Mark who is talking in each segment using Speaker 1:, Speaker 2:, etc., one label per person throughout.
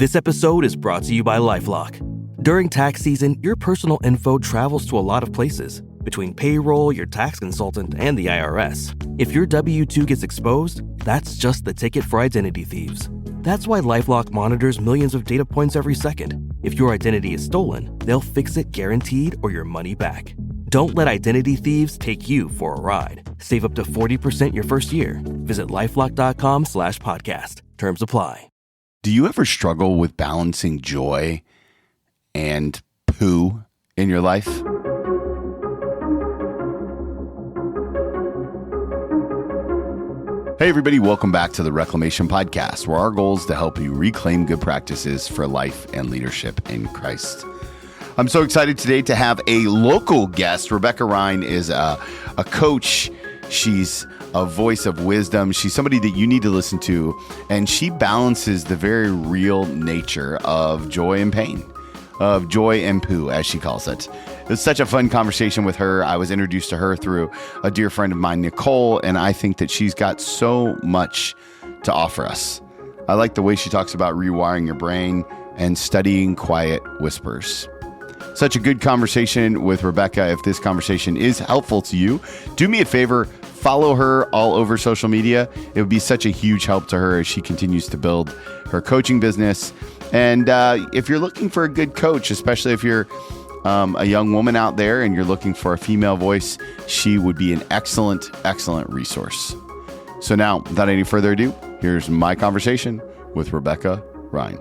Speaker 1: This episode is brought to you by LifeLock. During tax season, your personal info travels to a lot of places, between payroll, your tax consultant, and the IRS. If your W-2 gets exposed, that's just the ticket for identity thieves. That's why LifeLock monitors millions of data points every second. If your identity is stolen, they'll fix it guaranteed or your money back. Don't let identity thieves take you for a ride. Save up to 40% your first year. Visit LifeLock.com/podcast. Terms apply.
Speaker 2: Do you ever struggle with balancing joy and poo in your life? Hey everybody, welcome back to the Reclamation Podcast, where our goal is to help you reclaim good practices for life and leadership in Christ. I'm so excited today to have a local guest. Rebecca Rine is a coach. She's a voice of wisdom. She's somebody that you need to listen to, and she balances the very real nature of joy and pain, of joy and poo, as she calls it. It was such a fun conversation with her. I was introduced to her through a dear friend of mine, Nicole, and I think that she's got so much to offer us. I like the way she talks about rewiring your brain and studying quiet whispers. Such a good conversation with Rebecca. If this conversation is helpful to you, do me a favor, follow her all over social media. It would be such a huge help to her as she continues to build her coaching business. And if you're looking for a good coach, especially if you're a young woman out there and you're looking for a female voice, she would be an excellent, excellent resource. So now, without any further ado, here's my conversation with Rebecca Rine.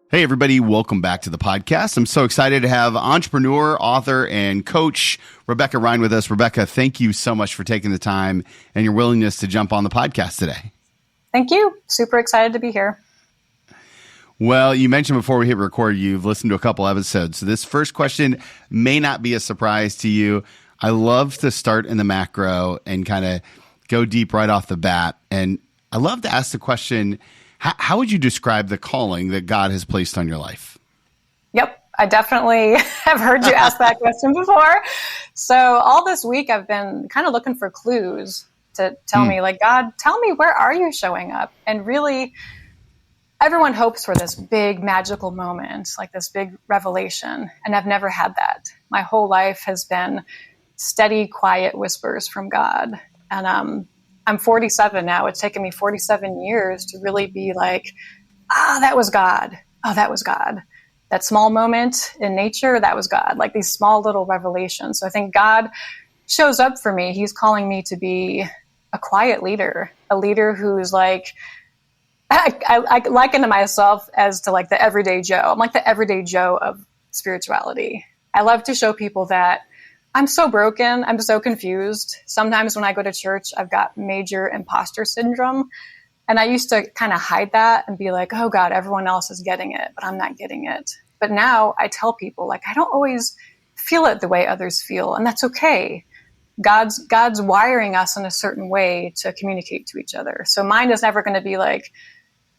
Speaker 2: Hey, everybody. Welcome back to the podcast. I'm so excited to have entrepreneur, author, and coach Rebecca Rine with us. Rebecca, thank you so much for taking the time and your willingness to jump on the podcast today.
Speaker 3: Thank you. Super excited to be here.
Speaker 2: Well, you mentioned before we hit record, you've listened to a couple episodes. So this first question may not be a surprise to you. I love to start in the macro and kind of go deep right off the bat. And I love to ask the question, how would you describe the calling that God has placed on your life?
Speaker 3: Yep, I definitely have heard you ask that question before. So all this week, I've been kind of looking for clues to tell me, like, God, tell me, where are you showing up? And really, everyone hopes for this big magical moment, like this big revelation. And I've never had that. My whole life has been steady, quiet whispers from God. And I'm 47 now. It's taken me 47 years to really be like, that was God. Oh, that was God. That small moment in nature, that was God. Like these small little revelations. So I think God shows up for me. He's calling me to be a quiet leader, a leader who's like, I liken to myself as to like the everyday Joe. I'm like the everyday Joe of spirituality. I love to show people that I'm so broken. I'm so confused. Sometimes when I go to church, I've got major imposter syndrome. And I used to kind of hide that and be like, oh God, everyone else is getting it, but I'm not getting it. But now I tell people, like, I don't always feel it the way others feel. And that's okay. God's wiring us in a certain way to communicate to each other. So mine is never going to be like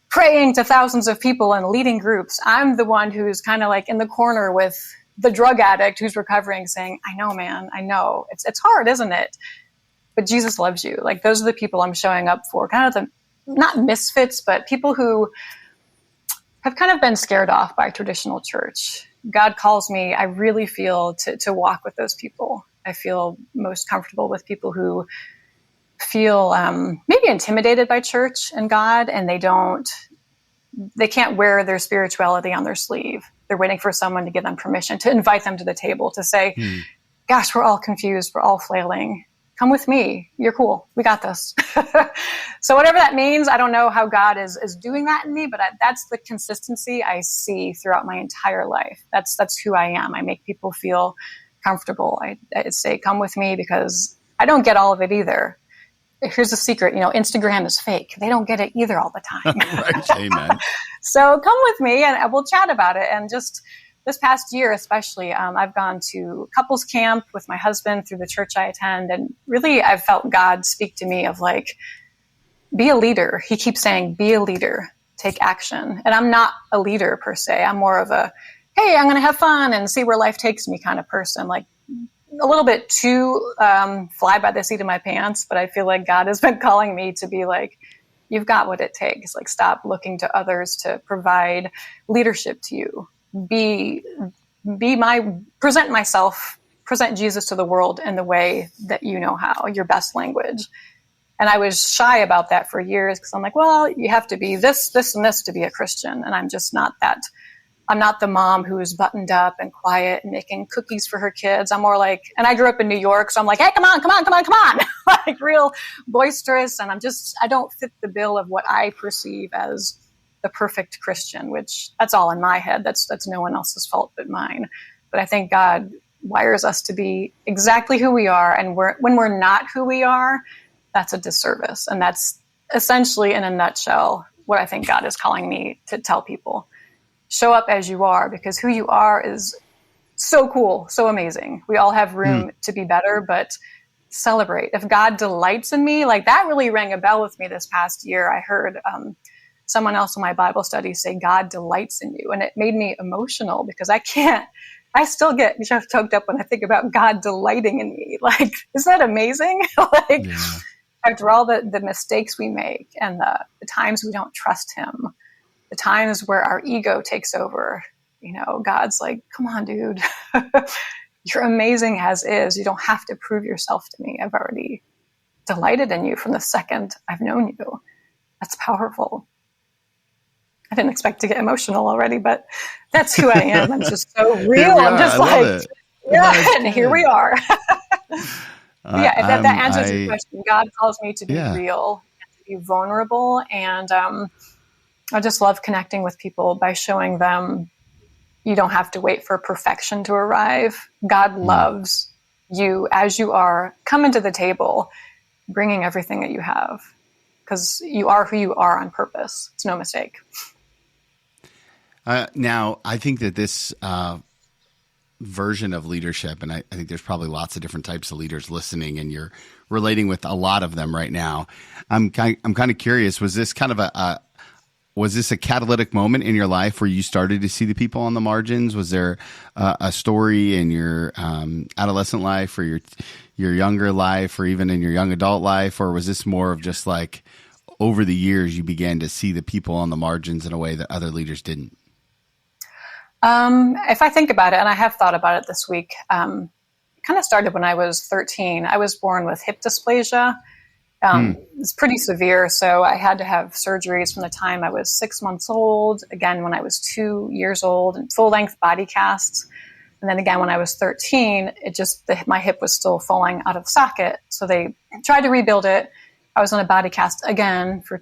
Speaker 3: praying to thousands of people and leading groups. I'm the one who's kind of like in the corner with the drug addict who's recovering saying, I know, man, I know. It's hard, isn't it? But Jesus loves you. Like those are the people I'm showing up for, kind of the, not misfits, but people who have kind of been scared off by traditional church. God calls me, I really feel, to walk with those people. I feel most comfortable with people who feel maybe intimidated by church and God, and they can't wear their spirituality on their sleeve. They're waiting for someone to give them permission, to invite them to the table, to say, gosh, we're all confused. We're all flailing. Come with me. You're cool. We got this. So whatever that means, I don't know how God is doing that in me, but that's the consistency I see throughout my entire life. That's who I am. I make people feel comfortable. I say, come with me, because I don't get all of it either. Here's the secret, Instagram is fake. They don't get it either all the time.
Speaker 2: Right. Amen.
Speaker 3: So come with me and we'll chat about it. And just this past year, especially, I've gone to couples camp with my husband through the church I attend. And really, I've felt God speak to me of like, be a leader. He keeps saying, be a leader, take action. And I'm not a leader per se. I'm more of a, hey, I'm going to have fun and see where life takes me kind of person. Like a little bit too fly by the seat of my pants, but I feel like God has been calling me to be like, You've got what it takes. Like, stop looking to others to provide leadership to you. Present Jesus to the world in the way that you know how, your best language. And I was shy about that for years because I'm like, well, you have to be this, this, and this to be a Christian. And I'm just not that. I'm not the mom who's buttoned up and quiet and making cookies for her kids. I'm more like, and I grew up in New York, so I'm like, hey, come on. Like, real boisterous. And I don't fit the bill of what I perceive as the perfect Christian, which that's all in my head. That's no one else's fault but mine. But I think God wires us to be exactly who we are. And when we're not who we are, that's a disservice. And that's essentially, in a nutshell, what I think God is calling me to tell people. Show up as you are, because who you are is so cool, so amazing. We all have room to be better, but celebrate. If God delights in me, like, that really rang a bell with me this past year. I heard someone else in my Bible study say, God delights in you. And it made me emotional because I still get choked up when I think about God delighting in me. Like, isn't that amazing? Like, yeah. After all the mistakes we make and the times we don't trust him, the times where our ego takes over, God's like, come on, dude, you're amazing as is. You don't have to prove yourself to me. I've already delighted in you from the second I've known you. That's powerful. I didn't expect to get emotional already, but that's who I am. I'm just so real. I'm just like, yeah, and here we are. Yeah, that answers your question. God calls me to be real, and to be vulnerable, and I just love connecting with people by showing them you don't have to wait for perfection to arrive. God loves you as you are. Come into the table, bringing everything that you have, because you are who you are on purpose. It's no mistake.
Speaker 2: Now, I think that this version of leadership, and I think there's probably lots of different types of leaders listening, and you're relating with a lot of them right now. I'm kind of curious, was this kind of was this a catalytic moment in your life where you started to see the people on the margins? Was there a story in your adolescent life, or your younger life, or even in your young adult life? Or was this more of just like, over the years, you began to see the people on the margins in a way that other leaders didn't?
Speaker 3: If I think about it, and I have thought about it this week, it kind of started when I was 13. I was born with hip dysplasia. It's pretty severe, so I had to have surgeries from the time I was 6 months old, again when I was 2 years old, and full-length body casts. And then again when I was 13, my hip was still falling out of socket, so they tried to rebuild it. I was on a body cast again for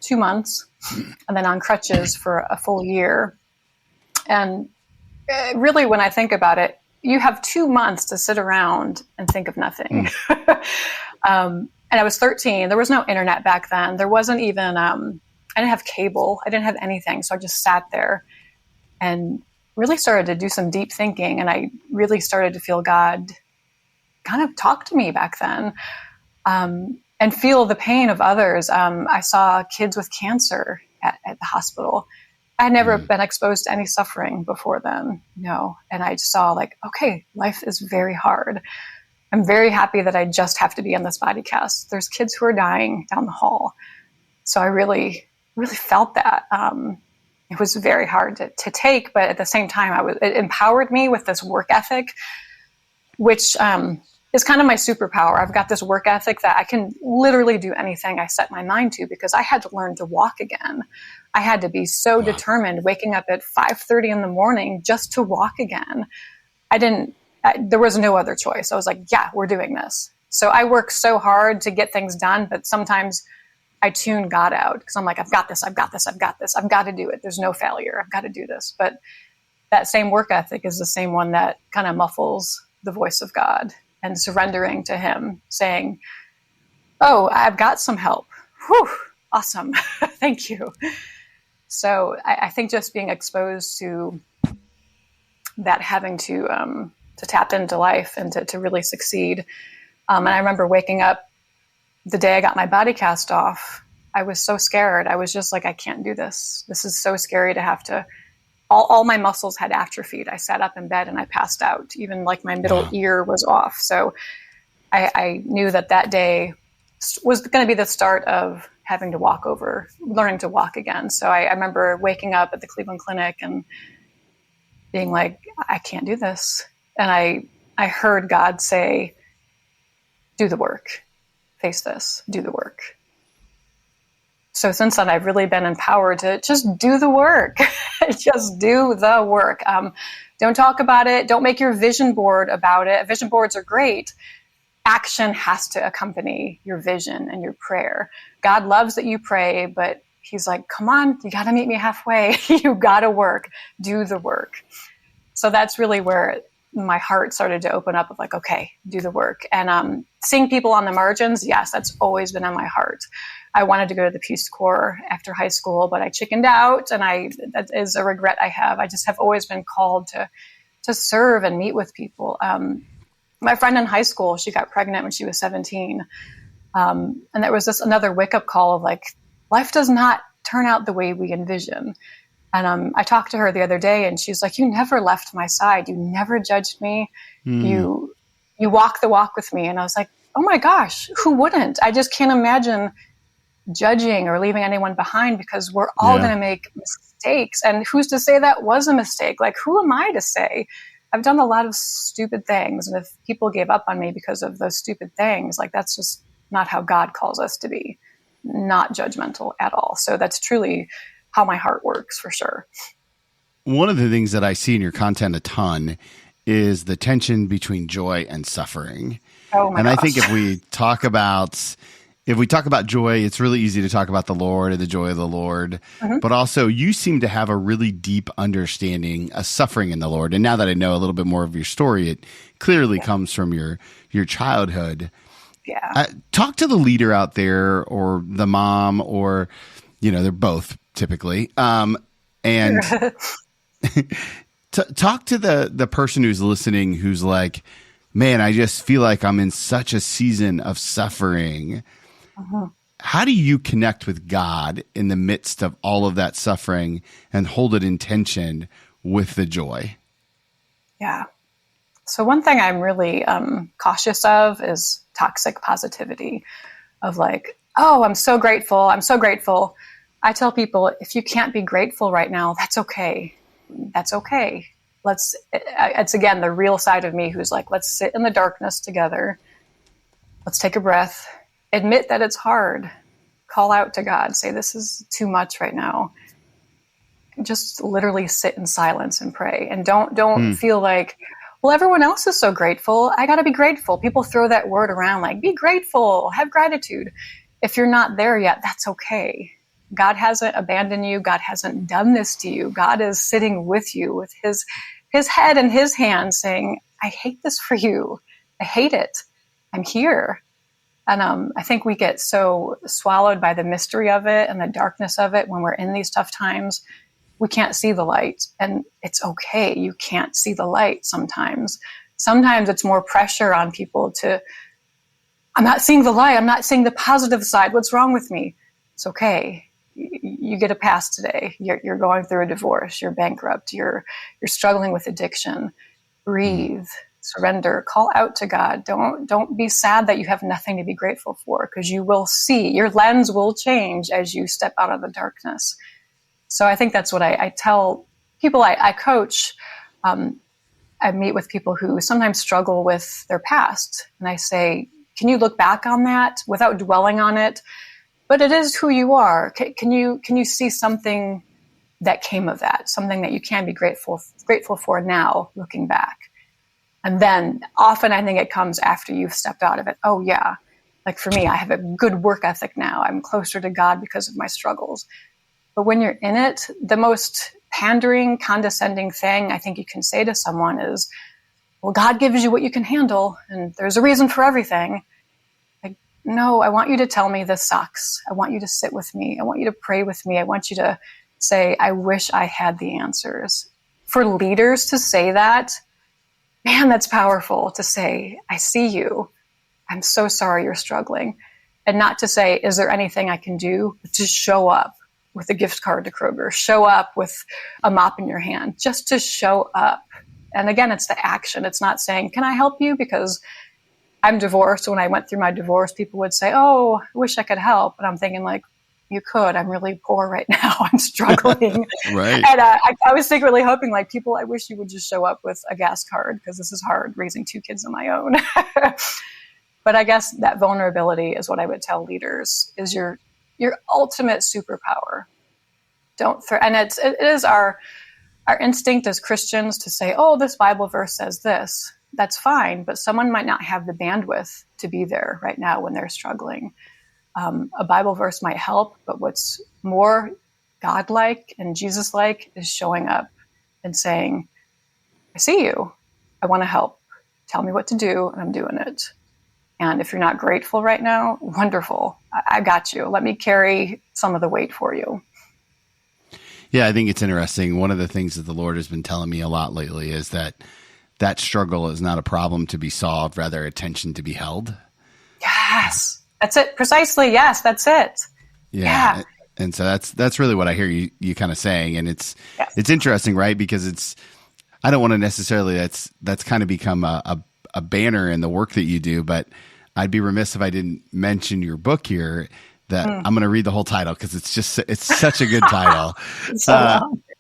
Speaker 3: 2 months, and then on crutches for a full year. And really, when I think about it, you have 2 months to sit around and think of nothing. And I was 13. There was no internet back then. There wasn't even, I didn't have cable. I didn't have anything. So I just sat there and really started to do some deep thinking. And I really started to feel God kind of talk to me back then, and feel the pain of others. I saw kids with cancer at the hospital. I had never been exposed to any suffering before then, and I just saw, like, okay, life is very hard. I'm very happy that I just have to be in this body cast. There's kids who are dying down the hall. So I really, really felt that. It was very hard to take, but at the same time, it empowered me with this work ethic, which is kind of my superpower. I've got this work ethic that I can literally do anything I set my mind to, because I had to learn to walk again. I had to be so determined, waking up at 5:30 in the morning just to walk again. There was no other choice. I was like, yeah, we're doing this. So I work so hard to get things done, but sometimes I tune God out because I'm like, I've got this. I've got to do it. There's no failure. I've got to do this. But that same work ethic is the same one that kind of muffles the voice of God, and surrendering to him, saying, oh, I've got some help. Whew, awesome. Thank you. So I think just being exposed to that, having to tap into life and to really succeed. And I remember waking up the day I got my body cast off. I was so scared. I was just like, I can't do this. This is so scary to have to, all my muscles had atrophied. I sat up in bed and I passed out. Even like my middle ear was off. So I knew that day was going to be the start of having to learning to walk again. So I remember waking up at the Cleveland Clinic and being like, I can't do this. And I heard God say, do the work, face this, do the work. So since then, I've really been empowered to just do the work, just do the work. Don't talk about it. Don't make your vision board about it. Vision boards are great. Action has to accompany your vision and your prayer. God loves that you pray, but he's like, come on, you got to meet me halfway. You got to work, do the work. So that's really where my heart started to open up of like, okay, do the work. And seeing people on the margins, yes, that's always been on my heart. I wanted to go to the Peace Corps after high school, but I chickened out, and that is a regret I have. I just have always been called to serve and meet with people. My friend in high school, she got pregnant when she was 17. And there was another wake-up call of like, life does not turn out the way we envision. And I talked to her the other day, and she's like, you never left my side. You never judged me. You walk the walk with me. And I was like, oh my gosh, who wouldn't? I just can't imagine judging or leaving anyone behind, because we're all going to make mistakes. And who's to say that was a mistake? Like, who am I to say? I've done a lot of stupid things. And if people gave up on me because of those stupid things, like, that's just not how God calls us to be, not judgmental at all. So that's truly how my heart works, for sure.
Speaker 2: One of the things that I see in your content a ton is the tension between joy and suffering.
Speaker 3: Oh my gosh.
Speaker 2: I think if we talk about joy, it's really easy to talk about the Lord and the joy of the Lord, but also you seem to have a really deep understanding of suffering in the Lord. And now that I know a little bit more of your story, it clearly comes from your childhood.
Speaker 3: Yeah.
Speaker 2: Talk to the leader out there, or the mom, or, they're both typically. And talk to the person who's listening, who's like, man, I just feel like I'm in such a season of suffering. How do you connect with God in the midst of all of that suffering and hold it in tension with the joy? Yeah.
Speaker 3: So one thing I'm really cautious of is toxic positivity, of like, oh, I'm so grateful. I'm so grateful. I tell people, if you can't be grateful right now, that's okay. That's okay. It's again, the real side of me who's like, let's sit in the darkness together. Let's take a breath. Admit that it's hard. Call out to God. Say, this is too much right now. Just literally sit in silence and pray. And don't feel like, well, everyone else is so grateful. I got to be grateful. People throw that word around like, be grateful, have gratitude. If you're not there yet, that's okay. God hasn't abandoned you. God hasn't done this to you. God is sitting with you with his head in his hand saying, I hate this for you. I hate it. I'm here. And I think we get so swallowed by the mystery of it and the darkness of it when we're in these tough times. We can't see the light, and it's okay. You can't see the light sometimes. Sometimes it's more pressure on people I'm not seeing the light. I'm not seeing the positive side. What's wrong with me? It's okay. You get a pass today. You're going through a divorce. You're bankrupt. You're struggling with addiction. Breathe, surrender, call out to God. Don't be sad that you have nothing to be grateful for, because you will see, your lens will change as you step out of the darkness. So I think that's what I tell people I coach. I meet with people who sometimes struggle with their past. And I say, can you look back on that without dwelling on it? But it is who you are. Can you see something that came of that, something that you can be grateful for now, looking back? And then often I think it comes after you've stepped out of it. Oh yeah, like for me, I have a good work ethic now. I'm closer to God because of my struggles. But when you're in it, the most pandering, condescending thing I think you can say to someone is, well, God gives you what you can handle, and there's a reason for everything. No, I want you to tell me this sucks. I want you to sit with me. I want you to pray with me. I want you to say, I wish I had the answers. For leaders to say that, man, that's powerful, to say, I see you. I'm so sorry you're struggling. And not to say, is there anything I can do? But to show up with a gift card to Kroger, show up with a mop in your hand, just to show up. And again, it's the action. It's not saying, can I help you? Because I'm divorced. When I went through my divorce, people would say, oh, I wish I could help. And I'm thinking like, you could. I'm really poor right now. I'm struggling.
Speaker 2: Right.
Speaker 3: And I was secretly hoping, like, people, I wish you would just show up with a gas card, because this is hard raising 2 kids on my own. But I guess that vulnerability is what I would tell leaders is your ultimate superpower. And it is our instinct as Christians to say, oh, this Bible verse says this. That's fine, but someone might not have the bandwidth to be there right now when they're struggling. A Bible verse might help, but what's more God-like and Jesus-like is showing up and saying, I see you. I want to help. Tell me what to do, and I'm doing it. And if you're not grateful right now, wonderful. I got you. Let me carry some of the weight for you.
Speaker 2: Yeah, I think it's interesting. One of the things that the Lord has been telling me a lot lately is that struggle is not a problem to be solved, rather attention to be held.
Speaker 3: Yes, that's it. Precisely. Yes, that's it.
Speaker 2: Yeah. And so that's really what I hear you kind of saying. And it's interesting, right? Because I don't want to necessarily, that's kind of become a banner in the work that you do, but I'd be remiss if I didn't mention your book here. That I'm going to read the whole title because it's such a good title.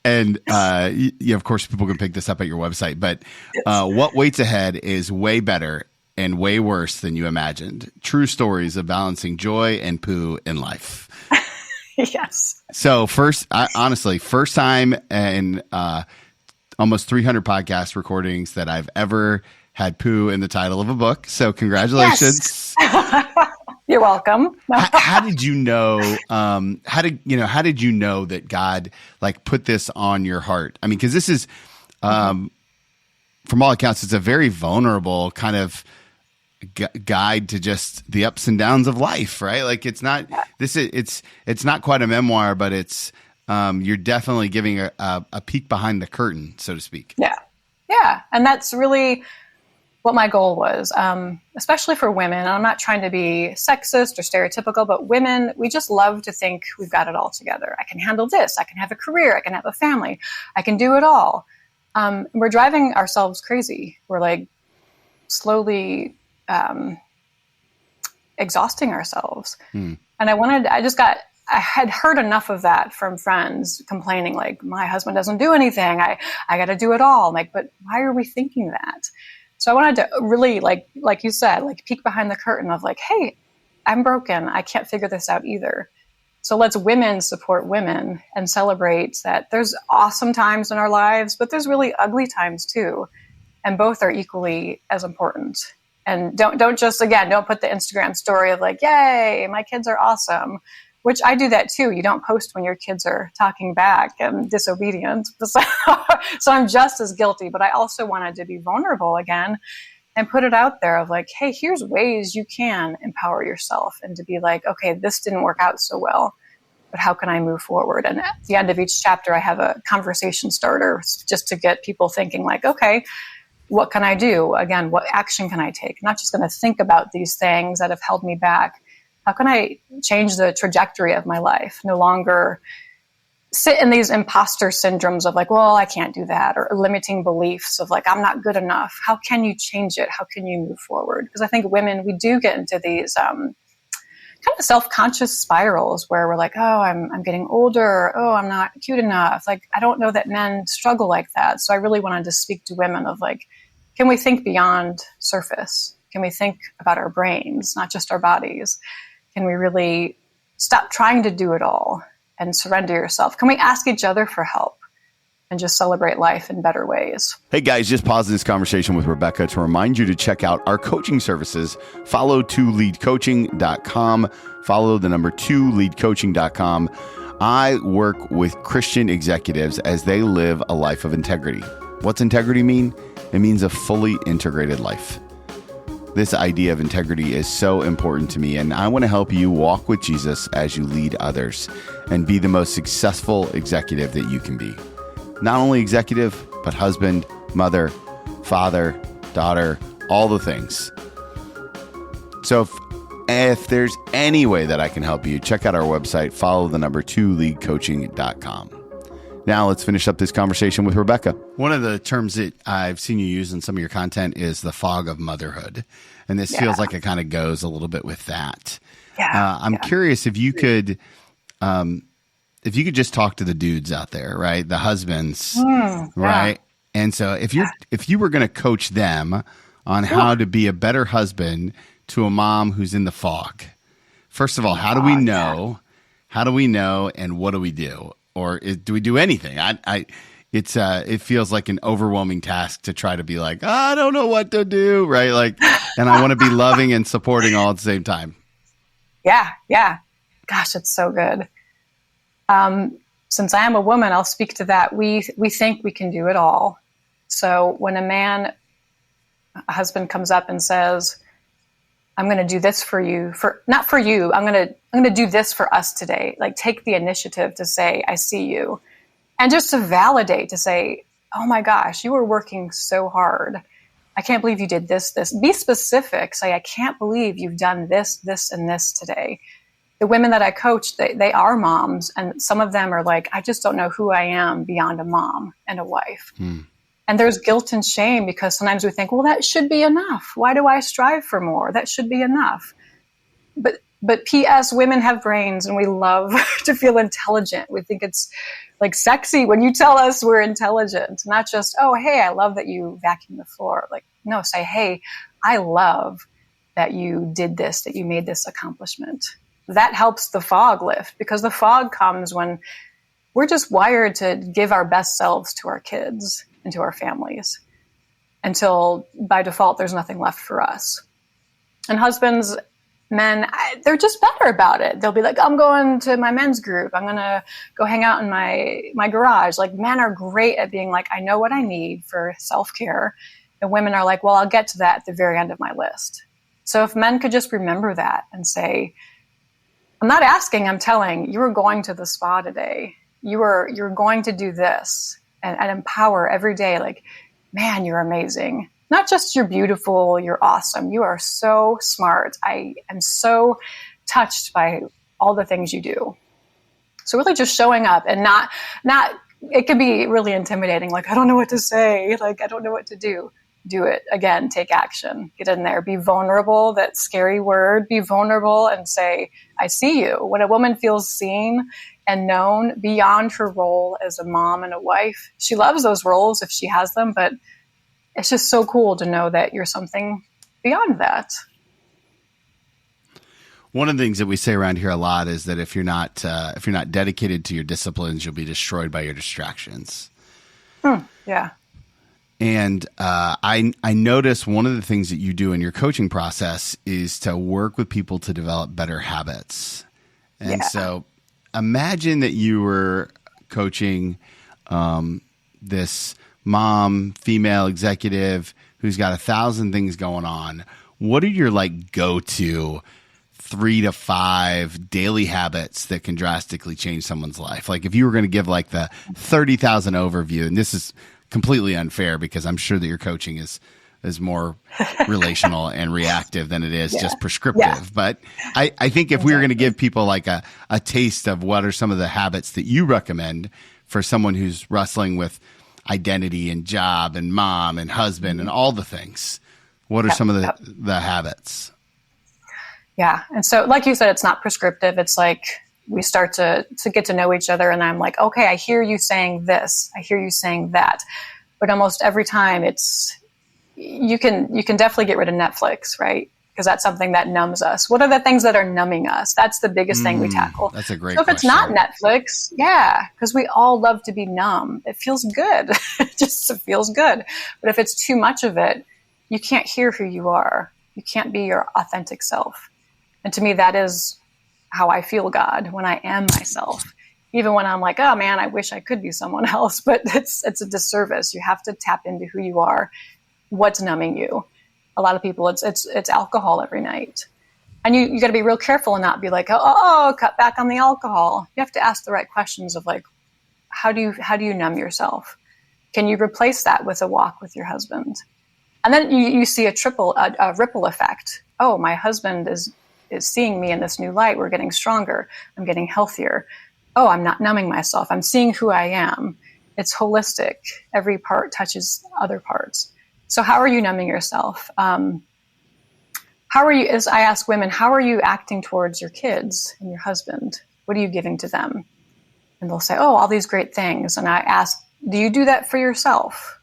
Speaker 2: And of course, people can pick this up at your website. But what waits ahead is way better and way worse than you imagined. True stories of balancing joy and poo in life.
Speaker 3: Yes.
Speaker 2: So first time in almost 300 podcast recordings that I've ever had poo in the title of a book. So congratulations.
Speaker 3: Yes. You're welcome.
Speaker 2: How did you know? How did you know that God like put this on your heart? I mean, because this is, from all accounts, it's a very vulnerable kind of guide to just the ups and downs of life, right? Like it's not it's not quite a memoir, but it's you're definitely giving a peek behind the curtain, so to speak.
Speaker 3: Yeah, and that's really what my goal was, especially for women. And I'm not trying to be sexist or stereotypical, but women, we just love to think we've got it all together. I can handle this. I can have a career. I can have a family. I can do it all. We're driving ourselves crazy. We're like slowly exhausting ourselves. And I had heard enough of that from friends complaining, like, my husband doesn't do anything. I got to do it all. I'm like, but why are we thinking that? So I wanted to really, like you said, like peek behind the curtain of like, hey, I'm broken. I can't figure this out either. So let's women support women and celebrate that there's awesome times in our lives, but there's really ugly times too. And both are equally as important. And don't put the Instagram story of like, yay, my kids are awesome, which I do that too. You don't post when your kids are talking back and disobedient. So I'm just as guilty, but I also wanted to be vulnerable again and put it out there of like, hey, here's ways you can empower yourself and to be like, okay, this didn't work out so well, but how can I move forward? And at the end of each chapter, I have a conversation starter just to get people thinking like, okay, what can I do? Again, what action can I take? I'm not just going to think about these things that have held me back. How can I change the trajectory of my life? No longer sit in these imposter syndromes of like, well, I can't do that, or limiting beliefs of like, I'm not good enough. How can you change it? How can you move forward? Because I think women, we do get into these kind of self-conscious spirals where we're like, oh, I'm getting older. Oh, I'm not cute enough. Like, I don't know that men struggle like that. So I really wanted to speak to women of like, can we think beyond surface? Can we think about our brains, not just our bodies? Can we really stop trying to do it all and surrender yourself? Can we ask each other for help and just celebrate life in better ways?
Speaker 2: Hey guys, just pausing this conversation with Rebecca to remind you to check out our coaching services. Follow 2leadcoaching.com. Follow the number 2leadcoaching.com. I work with Christian executives as they live a life of integrity. What's integrity mean? It means a fully integrated life. This idea of integrity is so important to me, and I want to help you walk with Jesus as you lead others and be the most successful executive that you can be. Not only executive, but husband, mother, father, daughter, all the things. So if there's any way that I can help you, check out our website, follow the number 2leadcoaching.com. Now let's finish up this conversation with Rebecca. One of the terms that I've seen you use in some of your content is the fog of motherhood. And this feels like it kind of goes a little bit with that. I'm curious if you could if you could just talk to the dudes out there, right? The husbands,
Speaker 3: Yeah.
Speaker 2: right? And so if you were going to coach them on how to be a better husband to a mom who's in the fog, first of all, how do we know? How do we know? And what do we do? Or do we do anything? It feels like an overwhelming task to try to be like, I don't know what to do, right? Like, and I want to be loving and supporting all at the same time.
Speaker 3: Yeah. Gosh, it's so good. Since I am a woman, I'll speak to that. We think we can do it all. So when a husband comes up and says, I'm going to do this for you, not for you. I'm going to do this for us today. Like, take the initiative to say, I see you. And just to validate, to say, oh my gosh, you were working so hard. I can't believe you did this. Be specific. Say, I can't believe you've done this, and this today. The women that I coach, they are moms. And some of them are like, I just don't know who I am beyond a mom and a wife. And there's guilt and shame because sometimes we think, well, that should be enough. Why do I strive for more? That should be enough. But P.S., women have brains and we love to feel intelligent. We think it's like sexy when you tell us we're intelligent, not just, oh, hey, I love that you vacuumed the floor. Like, no, say, hey, I love that you did this, that you made this accomplishment. That helps the fog lift, because the fog comes when we're just wired to give our best selves to our kids and to our families until by default, there's nothing left for us. And husbands, men, they're just better about it. They'll be like, I'm going to my men's group. I'm going to go hang out in my garage. Like, men are great at being like, I know what I need for self-care. And women are like, well, I'll get to that at the very end of my list. So if men could just remember that and say, I'm not asking, I'm telling, you were going to the spa today. You're going to do this, and empower every day. Like, man, you're amazing. Not just you're beautiful, you're awesome. You are so smart. I am so touched by all the things you do. So really just showing up and not, it can be really intimidating. Like, I don't know what to say. Like, I don't know what to do. Do it. Again, take action. Get in there. Be vulnerable. That scary word. Be vulnerable and say, I see you. When a woman feels seen and known beyond her role as a mom and a wife, she loves those roles if she has them, but it's just so cool to know that you're something beyond that.
Speaker 2: One of the things that we say around here a lot is that if you're not dedicated to your disciplines, you'll be destroyed by your distractions.
Speaker 3: Yeah.
Speaker 2: And I notice one of the things that you do in your coaching process is to work with people to develop better habits. And so imagine that you were coaching this mom, female executive who's got 1,000 things going on. What are your go-to 3 to 5 daily habits that can drastically change someone's life? Like, if you were going to give the 30,000 overview, and this is completely unfair because I'm sure that your coaching is more relational and reactive than it is just prescriptive. Yeah. But I think if we were going to give people a taste of what are some of the habits that you recommend for someone who's wrestling with identity and job and mom and husband and all the things, what are some of the habits?
Speaker 3: Yeah. And so, like you said, it's not prescriptive. It's like we start to get to know each other, and I'm like, okay, I hear you saying this. I hear you saying that. But almost every time you can definitely get rid of Netflix, right? Because that's something that numbs us. What are the things that are numbing us? That's the biggest thing we tackle.
Speaker 2: That's a great
Speaker 3: question. So if it's not Netflix, because we all love to be numb. It feels good. It feels good. But if it's too much of it, you can't hear who you are. You can't be your authentic self. And to me, that is how I feel God, when I am myself. Even when I'm like, oh man, I wish I could be someone else, but it's a disservice. You have to tap into who you are, what's numbing you. A lot of people, it's alcohol every night. And you got to be real careful and not be like, oh, cut back on the alcohol. You have to ask the right questions of how do you numb yourself? Can you replace that with a walk with your husband? And then you see a ripple effect. Oh, my husband is seeing me in this new light. We're getting stronger. I'm getting healthier. Oh, I'm not numbing myself. I'm seeing who I am. It's holistic. Every part touches other parts. So how are you numbing yourself? How are you, as I ask women, how are you acting towards your kids and your husband? What are you giving to them? And they'll say, oh, all these great things. And I ask, do you do that for yourself?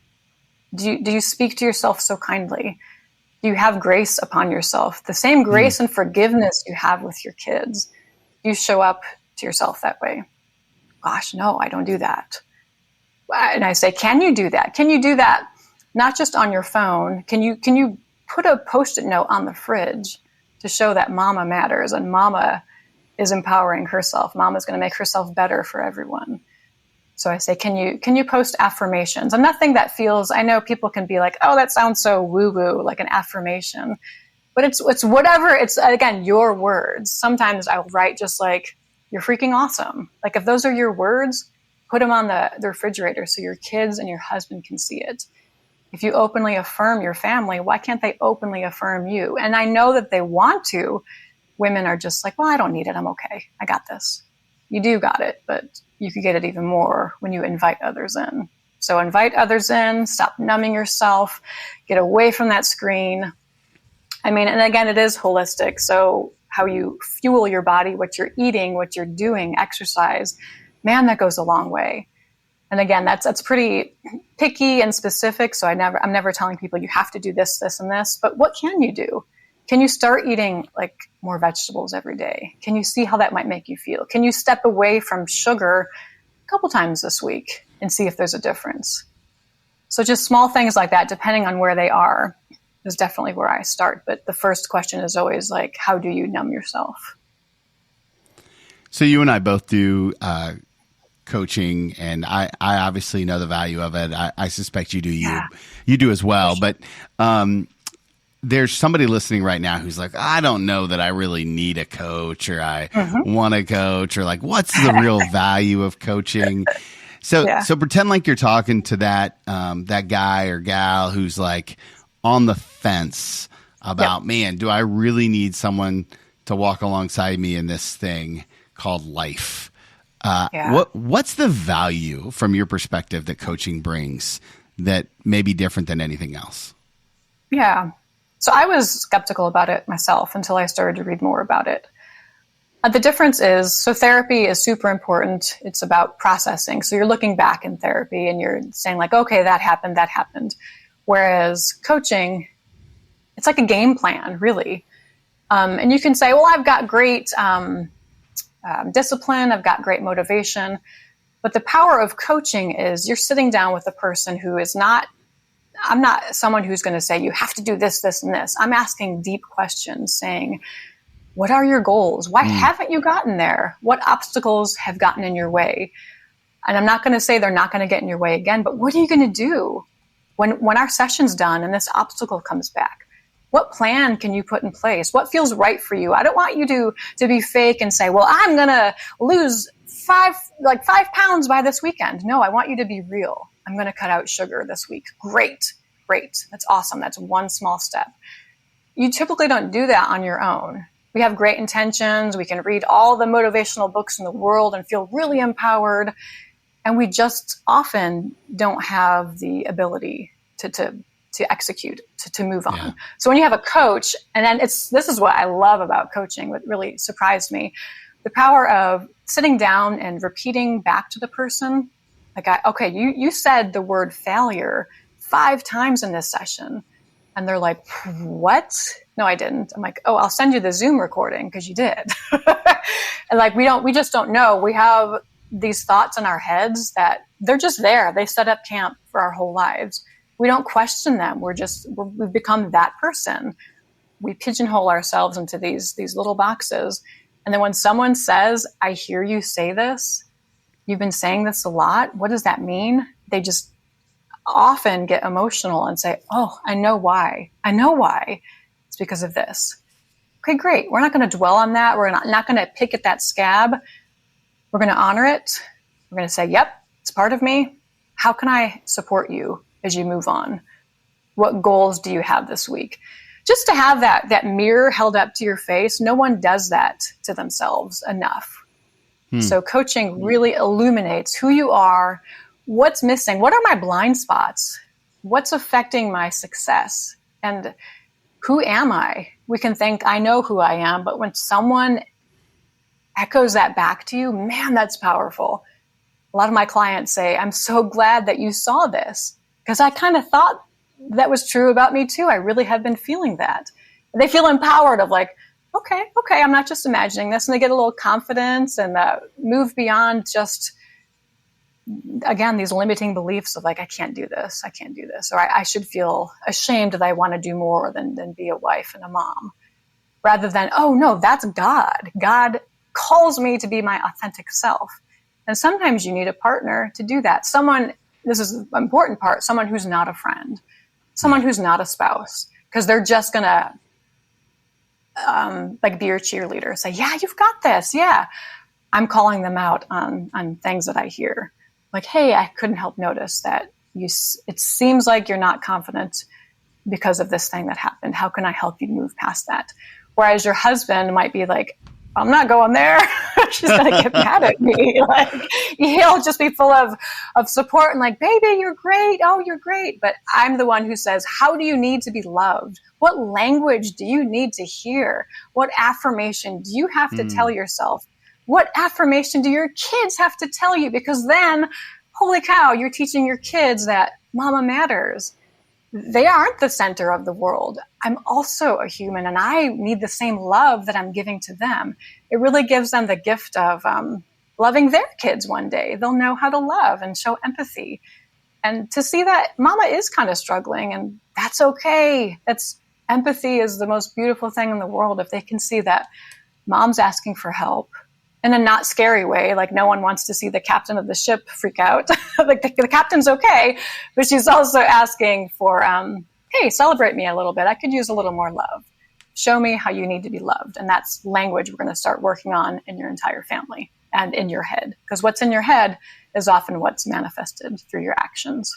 Speaker 3: Do you speak to yourself so kindly? Do you have grace upon yourself? The same grace and forgiveness you have with your kids. You show up to yourself that way. Gosh, no, I don't do that. And I say, can you do that? Can you do that not just on your phone? Can you put a Post-it note on the fridge to show that mama matters and mama is empowering herself. Mama's going to make herself better for everyone. So I say, can you post affirmations? And nothing that feels, I know people can be like, oh, that sounds so woo-woo, like an affirmation. But it's whatever, it's, again, your words. Sometimes I'll write just like, you're freaking awesome. Like if those are your words, put them on the refrigerator so your kids and your husband can see it. If you openly affirm your family, why can't they openly affirm you? And I know that they want to. Women are just like, well, I don't need it. I'm okay. I got this. You do got it, but you could get it even more when you invite others in. So invite others in, stop numbing yourself, get away from that screen. I mean, and again, it is holistic. So how you fuel your body, what you're eating, what you're doing, exercise, man, that goes a long way. And again, that's pretty picky and specific. So I'm never telling people you have to do this, this, and this, but what can you do? Can you start eating like more vegetables every day? Can you see how that might make you feel? Can you step away from sugar a couple times this week and see if there's a difference? So just small things like that, depending on where they are, is definitely where I start. But the first question is always like, how do you numb yourself?
Speaker 2: So you and I both do coaching, and I obviously know the value of it. I suspect you do. You do as well. But there's somebody listening right now who's like, I don't know that I really need a coach, or I want a coach, or like, what's the real value of coaching? So pretend like you're talking to that guy or gal who's like on the fence about, man, do I really need someone to walk alongside me in this thing called life? What's the value from your perspective that coaching brings that may be different than anything else?
Speaker 3: Yeah. So I was skeptical about it myself until I started to read more about it. The difference is, so therapy is super important. It's about processing. So you're looking back in therapy and you're saying like, okay, that happened. Whereas coaching, it's like a game plan, really. And you can say, well, I've got great discipline, I've got great motivation. But the power of coaching is you're sitting down with a person who is I'm not someone who's going to say, you have to do this, this, and this. I'm asking deep questions saying, what are your goals? Why haven't you gotten there? What obstacles have gotten in your way? And I'm not going to say they're not going to get in your way again, but what are you going to do when our session's done and this obstacle comes back? What plan can you put in place? What feels right for you? I don't want you to be fake and say, well, I'm going to lose 5 pounds by this weekend. No, I want you to be real. I'm going to cut out sugar this week. Great. That's awesome. That's one small step. You typically don't do that on your own. We have great intentions. We can read all the motivational books in the world and feel really empowered. And we just often don't have the ability to execute, to move on. Yeah. So when you have a coach, and then this is what I love about coaching, what really surprised me, the power of sitting down and repeating back to the person, like, you said the word failure 5 times in this session. And they're like, what? No, I didn't. I'm like, oh, I'll send you the Zoom recording because you did. And like, we just don't know. We have these thoughts in our heads that they're just there. They set up camp for our whole lives. We don't question them. We've become that person. We pigeonhole ourselves into these little boxes. And then when someone says, I hear you say this, you've been saying this a lot, what does that mean? They just often get emotional and say, oh, I know why. It's because of this. Okay, great. We're not going to dwell on that. We're not going to pick at that scab. We're going to honor it. We're going to say, yep, it's part of me. How can I support you as you move on? What goals do you have this week? Just to have that mirror held up to your face, no one does that to themselves enough. So coaching really illuminates who you are, what's missing, what are my blind spots, what's affecting my success, and who am I? We can think, I know who I am, but when someone echoes that back to you, man, that's powerful. A lot of my clients say, I'm so glad that you saw this, because I kind of thought that was true about me too. I really have been feeling that. They feel empowered of like, okay, I'm not just imagining this. And they get a little confidence and move beyond just, again, these limiting beliefs of like, I can't do this, or I should feel ashamed that I want to do more than be a wife and a mom, rather than, oh no, that's God. God calls me to be my authentic self. And sometimes you need a partner to do that. Someone, this is an important part, someone who's not a friend, someone who's not a spouse, because they're just going to like be your cheerleader, say, yeah, you've got this. Yeah. I'm calling them out on things that I hear. Like, hey, I couldn't help notice that it seems like you're not confident because of this thing that happened. How can I help you move past that? Whereas your husband might be like, I'm not going there. She's going to get mad at me. Like, he'll just be full of support and like, baby, you're great. Oh, you're great. But I'm the one who says, how do you need to be loved? What language do you need to hear? What affirmation do you have to tell yourself? What affirmation do your kids have to tell you? Because then, holy cow, you're teaching your kids that mama matters. They aren't the center of the world. I'm also a human, and I need the same love that I'm giving to them. It really gives them the gift of loving their kids one day. They'll know how to love and show empathy. And to see that mama is kind of struggling, and that's okay. Empathy is the most beautiful thing in the world. If they can see that mom's asking for help in a not scary way, like no one wants to see the captain of the ship freak out. Like the captain's okay, but she's also asking for, hey, celebrate me a little bit. I could use a little more love. Show me how you need to be loved. And that's language we're going to start working on in your entire family and in your head. Because what's in your head is often what's manifested through your actions.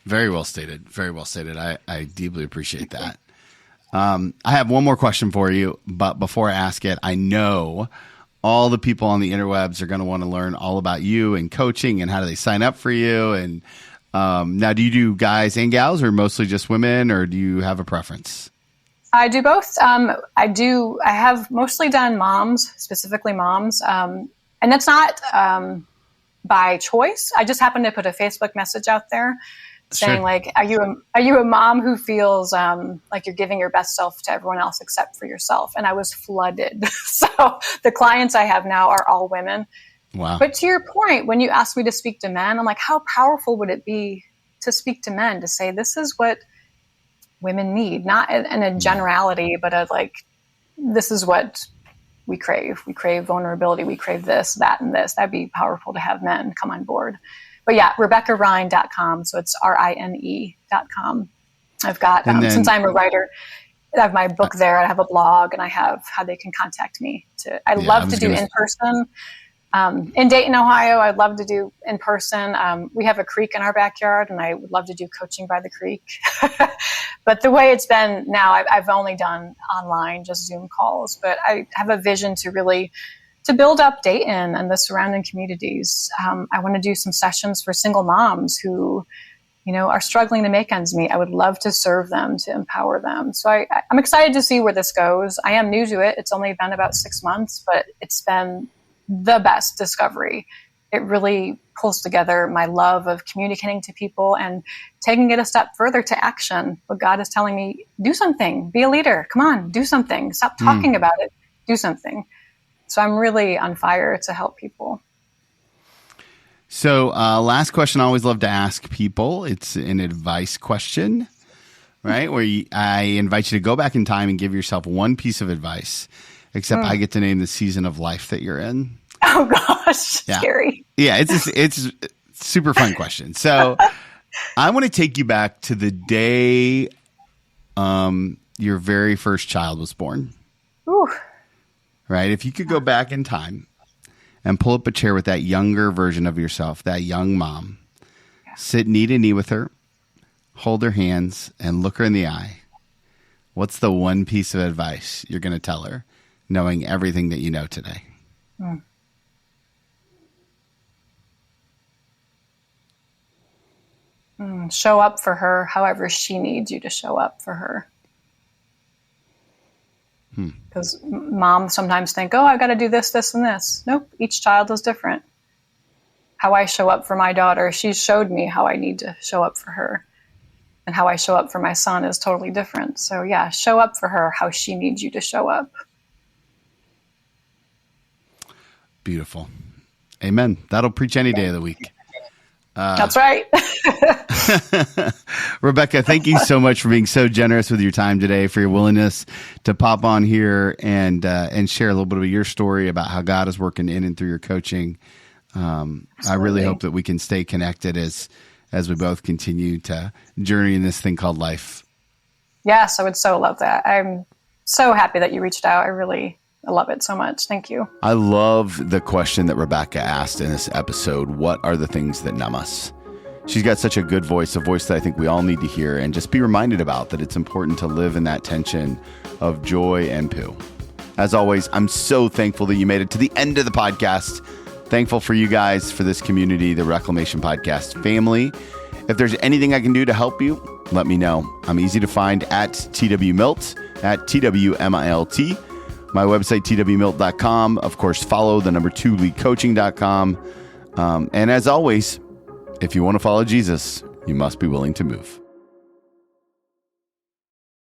Speaker 2: Very well stated. Very well stated. I deeply appreciate that. I have one more question for you, but before I ask it, I know all the people on the interwebs are going to want to learn all about you and coaching and how do they sign up for you. And now, do you do guys and gals, or mostly just women, or do you have a preference?
Speaker 3: I do both. I have mostly done moms, specifically moms. And it's not by choice. I just happened to put a Facebook message out there saying, like, are you a mom who feels like you're giving your best self to everyone else except for yourself? And I was flooded. So the clients I have now are all women.
Speaker 2: Wow.
Speaker 3: But to your point, when you ask me to speak to men, I'm like, how powerful would it be to speak to men, to say, this is what women need, not in a generality, but this is what we crave. We crave vulnerability. We crave this, that, and this. That'd be powerful to have men come on board. But yeah, RebeccaRine.com. So it's RINE.com. I've got, since I'm a writer, I have my book there. I have a blog, and I have how they can contact me. I love to do in-person. In Dayton, Ohio, I'd love to do in person. We have a creek in our backyard, and I would love to do coaching by the creek. But the way it's been now, I've only done online, just Zoom calls. But I have a vision to build up Dayton and the surrounding communities. I want to do some sessions for single moms who, are struggling to make ends meet. I would love to serve them, to empower them. So I'm excited to see where this goes. I am new to it. It's only been about 6 months, but it's been the best discovery. It really pulls together my love of communicating to people and taking it a step further to action. But God is telling me, do something, be a leader. Come on, do something. Stop talking about it. Do something. So I'm really on fire to help people.
Speaker 2: So last question I always love to ask people. It's an advice question, right? Where I invite you to go back in time and give yourself one piece of advice, except I get to name the season of life that you're in.
Speaker 3: Oh gosh,
Speaker 2: yeah.
Speaker 3: Scary.
Speaker 2: Yeah, it's a super fun question. So I want to take you back to the day your very first child was born.
Speaker 3: Ooh.
Speaker 2: Right? If you could go back in time and pull up a chair with that younger version of yourself, that young mom, sit knee to knee with her, hold her hands, and look her in the eye, what's the one piece of advice you're going to tell her, knowing everything that you know today?
Speaker 3: Show up for her however she needs you to show up for her. Because moms sometimes think, oh, I've got to do this, this, and this. Nope, each child is different. How I show up for my daughter, she showed me how I need to show up for her. And how I show up for my son is totally different. So yeah, show up for her how she needs you to show up.
Speaker 2: Beautiful. Amen. That'll preach any day of the week.
Speaker 3: That's right.
Speaker 2: Rebecca, thank you so much for being so generous with your time today, for your willingness to pop on here and share a little bit of your story about how God is working in and through your coaching. I really hope that we can stay connected as we both continue to journey in this thing called life.
Speaker 3: Yes, I would so love that. I'm so happy that you reached out. I love it so much. Thank you.
Speaker 2: I love the question that Rebecca asked in this episode. What are the things that numb us? She's got such a good voice, a voice that I think we all need to hear and just be reminded about, that it's important to live in that tension of joy and poo. As always, I'm so thankful that you made it to the end of the podcast. Thankful for you guys, for this community, the Reclamation Podcast family. If there's anything I can do to help you, let me know. I'm easy to find at TWMilt, at TWMILT. My website, twmilt.com. Of course, follow the number 2 leadcoaching.com. And as always, if you want to follow Jesus, you must be willing to move.